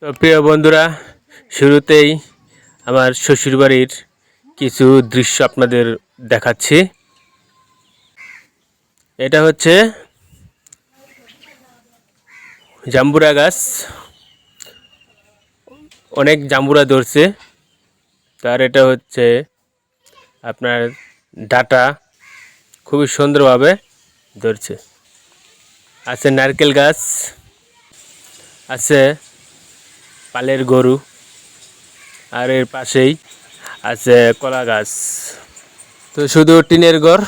তো প্রিয় বন্ধুরা, শুরুতেই আমার শ্বশুরবাড়ির কিছু দৃশ্য আপনাদের দেখাচ্ছি। এটা হচ্ছে জাম্বুরা গাছ, অনেক জাম্বুরা ধরছে। তার এটা হচ্ছে আপনার ডাটা খুবই সুন্দরভাবে ধরছে। আছে নারকেল গাছ, আছে পালের গরু, আর এর পাশেই আছে কলা গাছ। তো শুধু টিনের ঘর।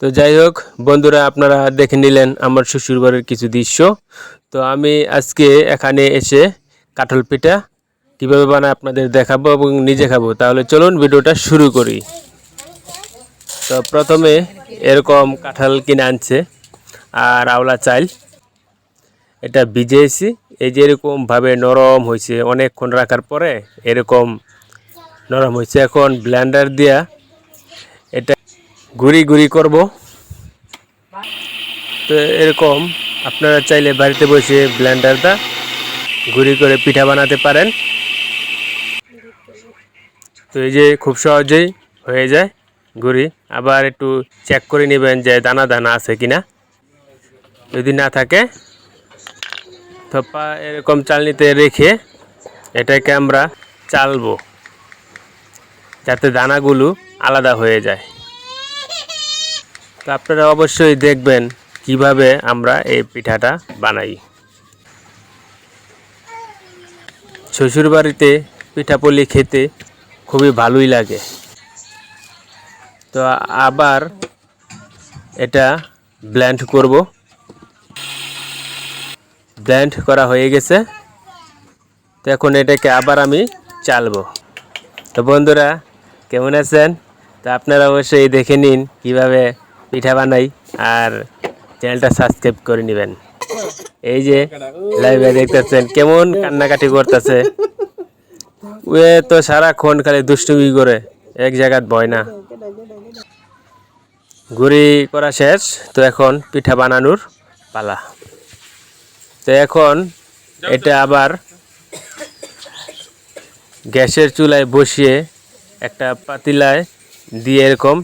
তো যাই হোক বন্ধুরা, আপনারা দেখে নিলেন আমার শ্বশুরবাড়ির কিছু দৃশ্য। তো আমি আজকে এখানে এসে কাঁঠাল পিঠা কীভাবে বানায় আপনাদের দেখাবো এবং নিজে খাবো। তাহলে চলুন ভিডিওটা শুরু করি। তো প্রথমে এরকম কাঁঠাল কিনে আনছে আর আওলা চাল, এটা ভিজিয়েছি। এই যে এরকমভাবে নরম হয়েছে, অনেকক্ষণ রাখার পরে এরকম নরম হয়েছে। এখন ব্লেন্ডার দিয়া এটা গুঁড়ি গুঁড়ি করব। তো এরকম আপনারা চাইলে বাড়িতে বসে ব্লেন্ডারটা গুঁড়ি করে পিঠা বানাতে পারেন। তো এই যে খুব সহজেই হয়ে যায় গুঁড়ি। আবার একটু চেক করে নেবেন যে দানা দানা আছে কিনা। যদি না থাকে থপ্পা এরকম চালনিতে রেখে এটাকে আমরা চালবো যাতে দানাগুলো আলাদা হয়ে যায়। তো আপনারা অবশ্যই দেখবেন কিভাবে আমরা এই পিঠাটা বানাই। শ্বশুরবাড়িতে পিঠাপুলি খেতে খুবই ভালোই লাগে। তো আবার এটা ব্লেন্ড করব। ব্লেন্ড করা হয়ে গেছে। তো এখন এটাকে আবার আমি চালবো। তো বন্ধুরা কেমন আছেন? তো আপনারা অবশ্যই দেখে নিন কিভাবে পিঠা বানাই, আর চ্যানেলটা সাবস্ক্রাইব করে নেবেন। এই যে লাইভে দেখতেছেন কেমন কান্নাকাটি করতেছে। ও তো সারাক্ষণ খালি দুষ্টুমি করে, এক জায়গায় বয় না। গুঁড়ি করা শেষ, তো এখন পিঠা বানানোর পালা। তো এখন এটা আবার গ্যাসের চুলায় বসিয়ে একটা পাতিলায় দিয়ে এরকম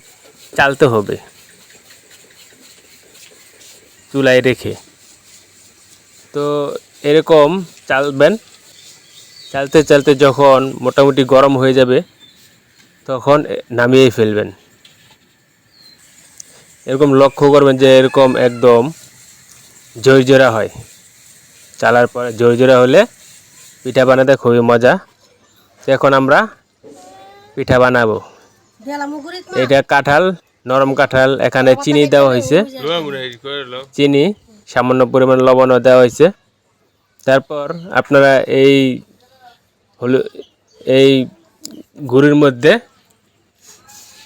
চালতে হবে চুলায় রেখে। তো এরকম চালবেন, চালতে চালতে যখন মোটামুটি গরম হয়ে যাবে তখন নামিয়ে ফেলবেন। এরকম লক্ষ্য করবেন যে এরকম একদম ঝরঝরা হয়। চালার পরে ঝরঝরা হলে পিঠা বানাতে খুবই মজা। তো এখন আমরা পিঠা বানাবো। এটা কাঁঠাল, নরম কাঁঠাল। এখানে চিনি দেওয়া হয়েছে, চিনি, সামান্য পরিমাণ লবণও দেওয়া হয়েছে। তারপর আপনারা এই গুড়ির মধ্যে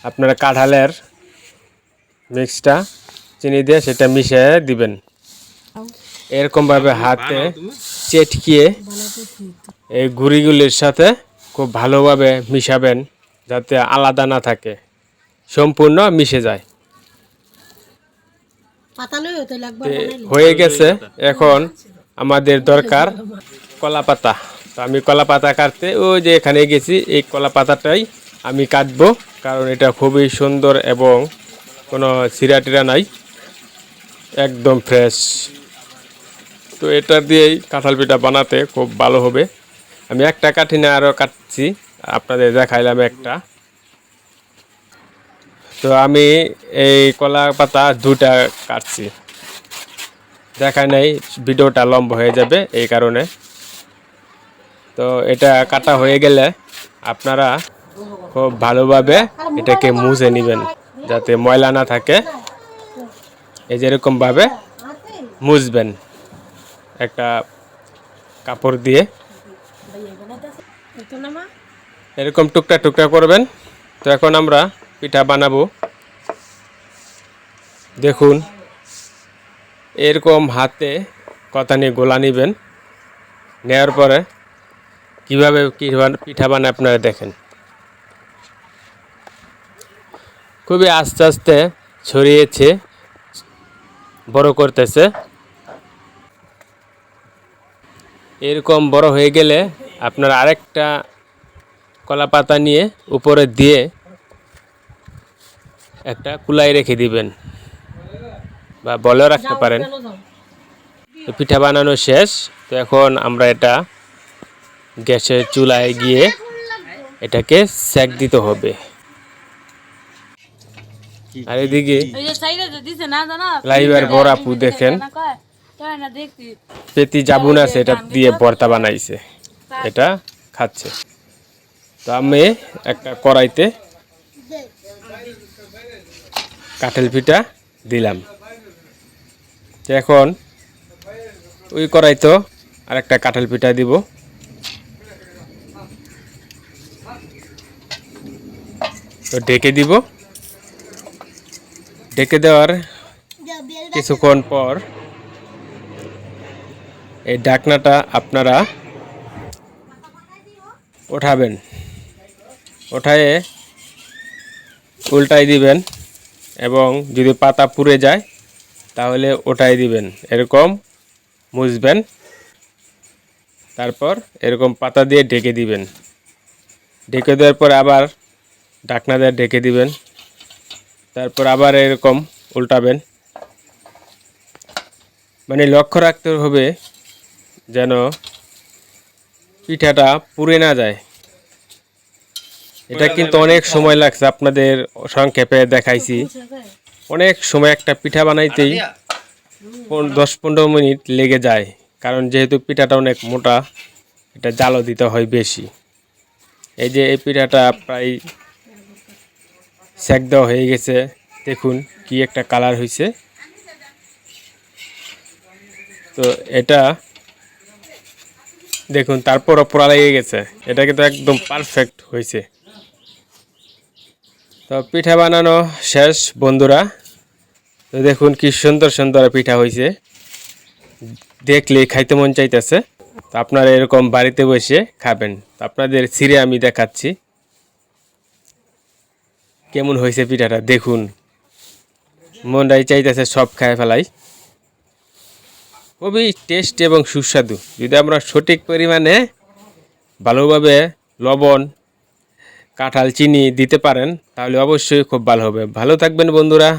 আপনারা কাঁঠালের মিক্সটা চিনি দিয়ে সেটা মিশিয়ে দিবেন। এরকমভাবে হাতে চেটকিয়ে এই গুঁড়িগুলির সাথে খুব ভালোভাবে মিশাবেন যাতে আলাদা না থাকে, সম্পূর্ণ মিশে যায়। হয়ে গেছে। এখন আমাদের দরকার কলা পাতা। তো আমি কলা পাতা কাটতে ওই যে এখানে গেছি, এই কলা পাতাটাই আমি কাটবো, কারণ এটা খুবই সুন্দর এবং কোনো সিরা টিরা নাই, একদম ফ্রেশ। তো এটা দিয়েই কাঁঠাল পিঠা বানাতে খুব ভালো হবে। আমি একটা কাঠি না আরও কাটছি, আপনাদের দেখাইলাম একটা। তো আমি এই কলা পাতা দুটা কাটছি, দেখায় নাই, ভিডিওটা লম্বা হয়ে যাবে এই কারণে। তো এটা কাটা হয়ে গেলে আপনারা খুব ভালোভাবে এটাকে মুছে নেবেন যাতে ময়লা না থাকে। এই যেরকমভাবে মুছবেন একটা কাপড় দিয়ে, এরকম টুকটা টুকটা করবেন। তো এখন আমরা পিঠা বানাবো। দেখুন এরকম হাতে কথা নিয়ে গোলা নেবেন, নেওয়ার পরে কীভাবে পিঠা বানায় আপনারা দেখেন। খুবই আস্তে আস্তে ছড়িয়েছে, বড় করতেছে। এরকম বড় হয়ে গেলে আপনার আরেকটা কলা পাতা নিয়ে উপরে দিয়ে একটা কুলাই রেখে দিবেন বা বলেও রাখতে পারেন। তো পিঠা বানানো শেষ। তো এখন আমরা এটা গ্যাসের চুলায় গিয়ে এটাকে সেক দিতে হবে। আর এদিকে লাইভার বড় আপু দেখেন পেতি জাবুন আছে, এটা দিয়ে ভর্তা বানাইছে, এটা খাচ্ছে। তো আমি একটা কড়াইতে কাঁঠাল পিঠা দিলাম। তো এখন ওই কড়াইতে আরেকটা কাঁঠাল পিঠা দিব। তো ঢেকে দিব। ঢেকে দেওয়ার কিছুক্ষণ পর এই ঢাকনাটা আপনারা ওঠাবেন, ওঠায়ে উল্টাই দিবেন এবং যদি পাতা পুড়ে যায় তাহলে ওঠাই দিবেন, এরকম মুছবেন। তারপর এরকম পাতা দিয়ে ঢেকে দিবেন। ঢেকে দেওয়ার পর আবার ঢাকনা দিয়ে ঢেকে দিবেন। তারপর আবার এরকম উল্টাবেন। মানে লক্ষ্য রাখতে হবে যেন পিঠাটা পুড়ে না যায়। এটা কিন্তু অনেক সময় লাগছে, আপনাদের সংক্ষেপে দেখাইছি। অনেক সময় একটা পিঠা বানাইতেই 10-15 মিনিট লেগে যায়, কারণ যেহেতু পিঠাটা অনেক মোটা, এটা জালও দিতে হয় বেশি। এই যে এই পিঠাটা প্রায় সেক দেওয়া হয়ে গেছে, দেখুন কি একটা কালার হয়েছে। তো এটা দেখুন তারপরও পোড়া লেগে গেছে, এটা কিন্তু একদম পারফেক্ট হয়েছে। তো পিঠা বানানো শেষ বন্ধুরা। তো দেখুন কি সুন্দর সুন্দর পিঠা হয়েছে, দেখলে খাইতে মন চাইতেছে। তো আপনারা এরকম বাড়িতে বসে খাবেন। তো আপনাদের ছিঁড়ে আমি দেখাচ্ছি কেমন হয়েছে পিঠাটা। দেখুন মনটাই চাইতেছে সব খায় ফেলাই। খুবই টেস্ট এবং সুস্বাদু। যদি আমরা সঠিক পরিমাণে ভালোভাবে লবণ, কাঁঠাল, চিনি দিতে পারেন তাহলে অবশ্যই খুব ভালো হবে। ভালো থাকবেন বন্ধুরা।